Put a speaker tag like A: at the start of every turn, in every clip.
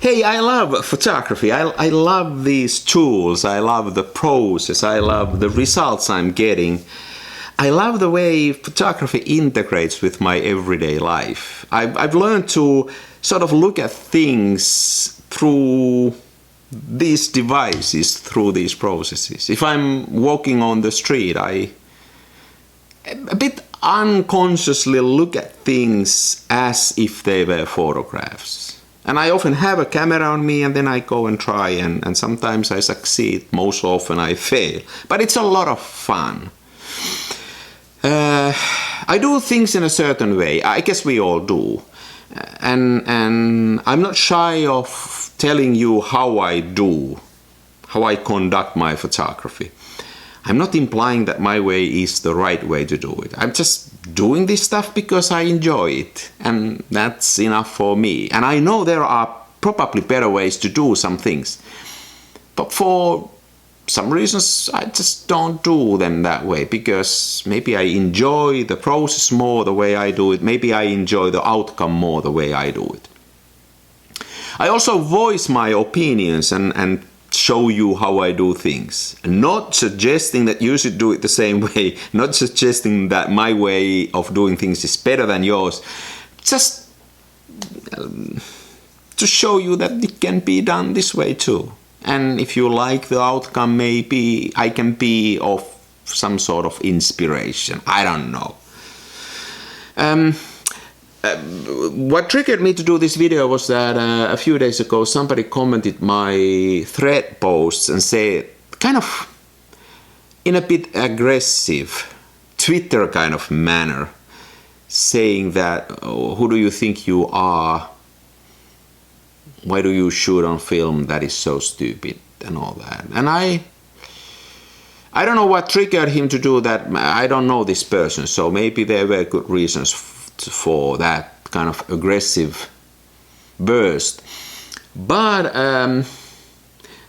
A: Hey, I love photography. I love these tools. I love the process. I love the results I'm getting. I love the way photography integrates with my everyday life. I've learned to sort of look at things through these devices, through these processes. If I'm walking on the street, I a bit unconsciously look at things as if they were photographs. And I often have a camera on me and then I go and try and sometimes I succeed, most often I fail. But it's a lot of fun. I do things in a certain way. I guess we all do. And I'm not shy of telling you how I conduct my photography. I'm not implying that my way is the right way to do it. I'm just doing this stuff because I enjoy it, and that's enough for me. And I know there are probably better ways to do some things, but for some reasons I just don't do them that way, because maybe I enjoy the process more the way I do it. Maybe I enjoy the outcome more the way I do it. I also voice my opinions and show you how I do things. Not suggesting that you should do it the same way, not suggesting that my way of doing things is better than yours, just to show you that it can be done this way too. And if you like the outcome, maybe I can be of some sort of inspiration. I don't know. What triggered me to do this video was that a few days ago somebody commented my thread posts and said, kind of in a bit aggressive Twitter kind of manner, saying that, oh, who do you think you are? Why do you shoot on film? That is so stupid and all that. And I don't know what triggered him to do that. I don't know this person, so maybe there were good reasons for that kind of aggressive burst. But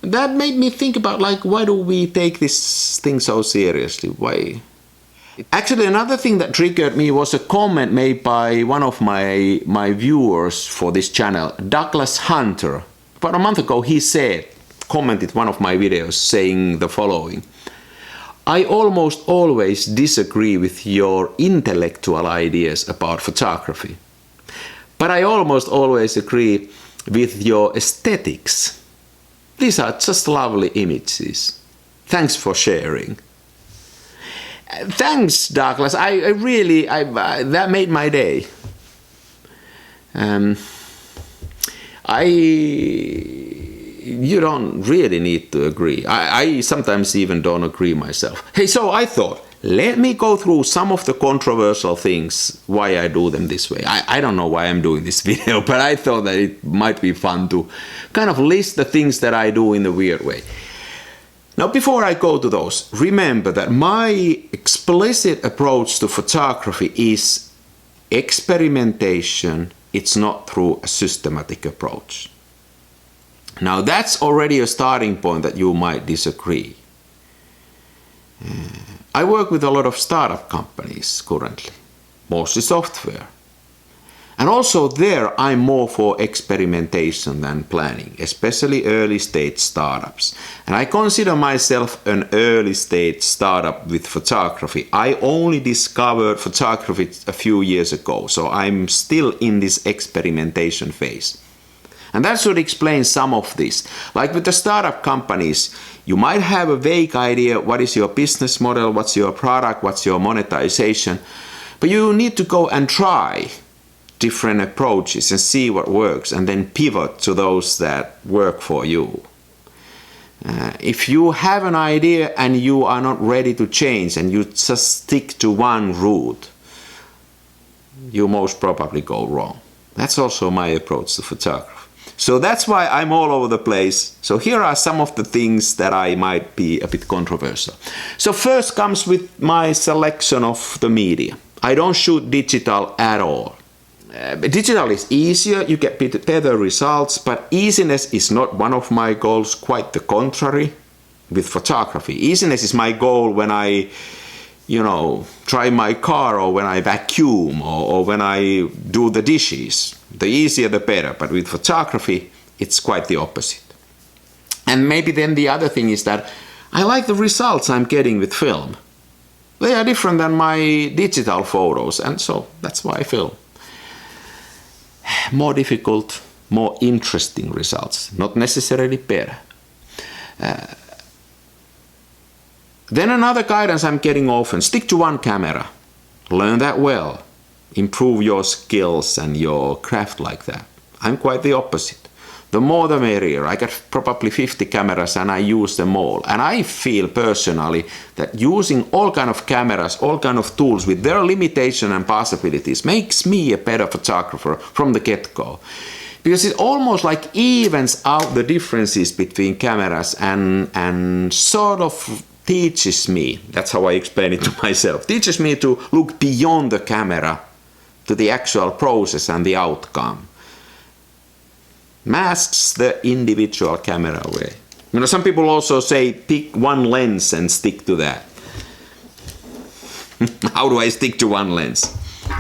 A: that made me think about, like, why do we take this thing so seriously? Why? Actually, another thing that triggered me was a comment made by one of my viewers for this channel, Douglas Hunter. About a month ago he commented one of my videos saying the following: I almost always disagree with your intellectual ideas about photography, but I almost always agree with your aesthetics. These are just lovely images. Thanks for sharing. Thanks, Douglas. I really that made my day. You don't really need to agree. I sometimes even don't agree myself. Hey, so I thought, let me go through some of the controversial things, why I do them this way. I don't know why I'm doing this video, but I thought that it might be fun to kind of list the things that I do in a weird way. Now, before I go to those, remember that my explicit approach to photography is experimentation. It's not through a systematic approach. Now, that's already a starting point that you might disagree. I work with a lot of startup companies currently, mostly software. And also there I'm more for experimentation than planning, especially early stage startups. And I consider myself an early stage startup with photography. I only discovered photography a few years ago, so I'm still in this experimentation phase. And that should explain some of this. Like with the startup companies, you might have a vague idea what is your business model, what's your product, what's your monetization, but you need to go and try different approaches and see what works and then pivot to those that work for you. If you have an idea and you are not ready to change and you just stick to one route, you most probably go wrong. That's also my approach to photography. So that's why I'm all over the place. So here are some of the things that I might be a bit controversial. So first comes with my selection of the media. I don't shoot digital at all. Digital is easier, you get better results, but easiness is not one of my goals, quite the contrary with photography. Easiness is my goal when I, drive my car, or when I vacuum, or when I do the dishes. The easier the better, but with photography, it's quite the opposite. And maybe then the other thing is that I like the results I'm getting with film. They are different than my digital photos, and so that's why I film. More difficult, more interesting results, not necessarily better. Then another guidance I'm getting often, stick to one camera. Learn that well. Improve your skills and your craft like that. I'm quite the opposite. The more the merrier. I got probably 50 cameras and I use them all. And I feel personally that using all kind of cameras, all kind of tools with their limitation and possibilities makes me a better photographer from the get-go. Because it almost like evens out the differences between cameras and sort of teaches me, that's how I explain it to myself, teaches me to look beyond the camera to the actual process and the outcome. Masks the individual camera away. You know, some people also say pick one lens and stick to that. How do I stick to one lens?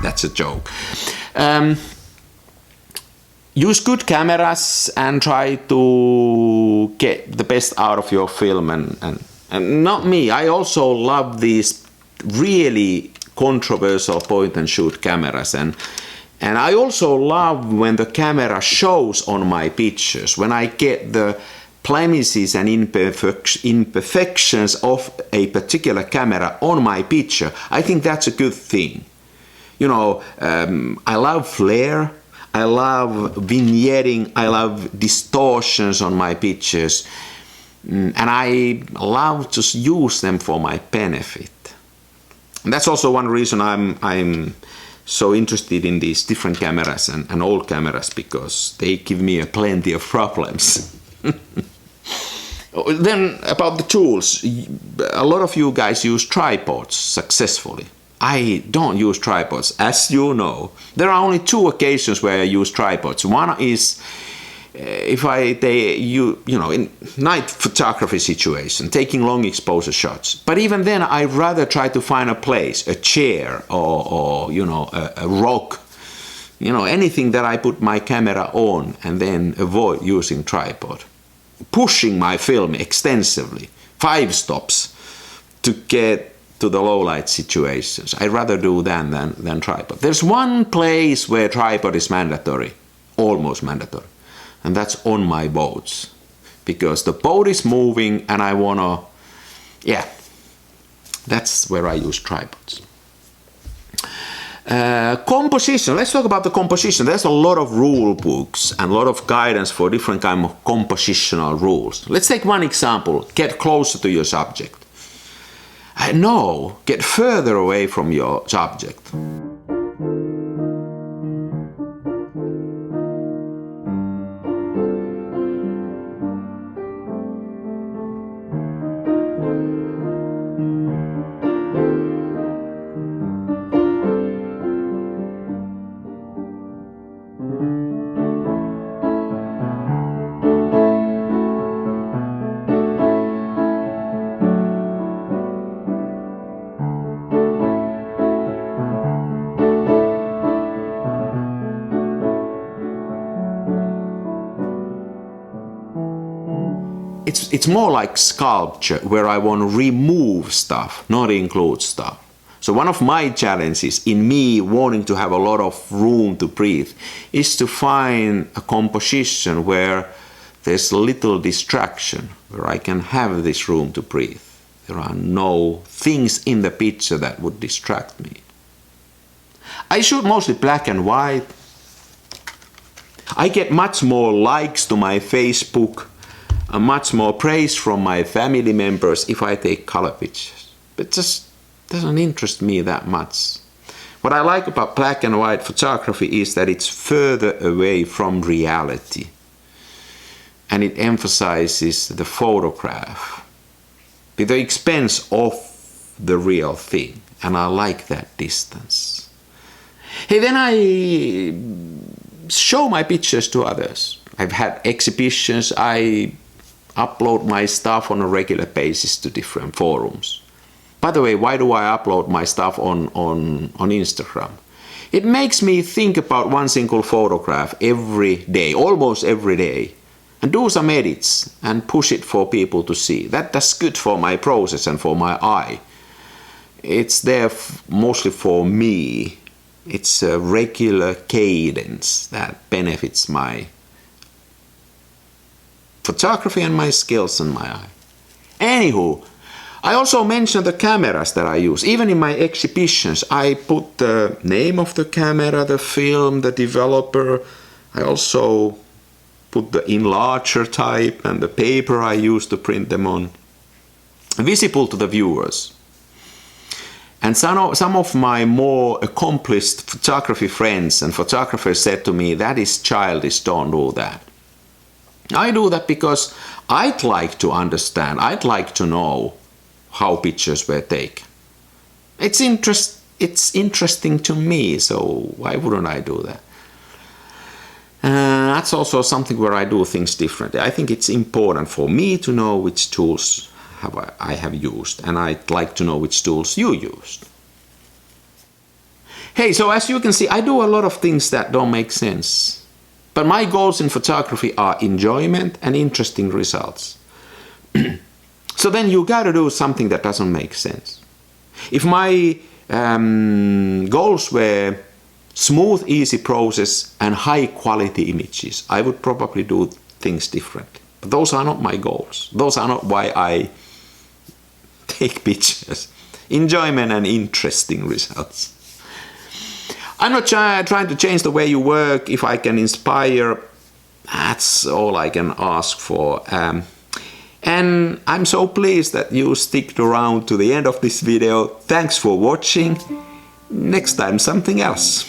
A: That's a joke. Use good cameras and try to get the best out of your film. And not me, I also love these really controversial point and shoot cameras. And I also love when the camera shows on my pictures, when I get the blemishes and imperfections of a particular camera on my picture. I think that's a good thing. You know, I love flare, I love vignetting, I love distortions on my pictures, and I love to use them for my benefit. And that's also one reason I'm so interested in these different cameras and old cameras, because they give me plenty of problems. Then about the tools, a lot of you guys use tripods successfully. I don't use tripods, as you know. There are only two occasions where I use tripods. One is if in night photography situation, taking long exposure shots. But even then, I rather try to find a place, a chair or a rock, anything that I put my camera on, and then avoid using tripod. Pushing my film extensively, 5 stops to get to the low light situations. I rather do that than tripod. There's one place where tripod is mandatory, almost mandatory. And that's on my boats, because the boat is moving and I wanna, that's where I use tripods. Composition, let's talk about the composition. There's a lot of rule books and a lot of guidance for different kind of compositional rules. Let's take one example, get closer to your subject. No, get further away from your subject. It's more like sculpture, where I want to remove stuff, not include stuff. So one of my challenges in me wanting to have a lot of room to breathe is to find a composition where there's little distraction, where I can have this room to breathe. There are no things in the picture that would distract me. I shoot mostly black and white. I get much more likes to my Facebook, much more praise from my family members if I take color pictures. It just doesn't interest me that much. What I like about black and white photography is that it's further away from reality, and it emphasizes the photograph at the expense of the real thing, and I like that distance. Hey, then I show my pictures to others. I've had exhibitions, I upload my stuff on a regular basis to different forums. By the way, why do I upload my stuff on Instagram? It makes me think about one single photograph every day, almost every day, and do some edits and push it for people to see. That's good for my process and for my eye. It's there mostly for me. It's a regular cadence that benefits my photography and my skills and my eye. Anywho, I also mentioned the cameras that I use. Even in my exhibitions, I put the name of the camera, the film, the developer. I also put the enlarger type and the paper I use to print them on, visible to the viewers. And some of my more accomplished photography friends and photographers said to me, that is childish, don't do that. I do that because I'd like to understand, I'd like to know how pictures were taken. It's interesting to me, so why wouldn't I do that? That's also something where I do things differently. I think it's important for me to know which tools I have used, and I'd like to know which tools you used. Hey, so as you can see, I do a lot of things that don't make sense. But my goals in photography are enjoyment and interesting results. So then you gotta do something that doesn't make sense. If my goals were smooth, easy process and high quality images, I would probably do things differently. But those are not my goals. Those are not why I take pictures. Enjoyment and interesting results. I'm not trying to change the way you work. If I can inspire, that's all I can ask for. And I'm so pleased that you sticked around to the end of this video. Thanks for watching. Next time something else.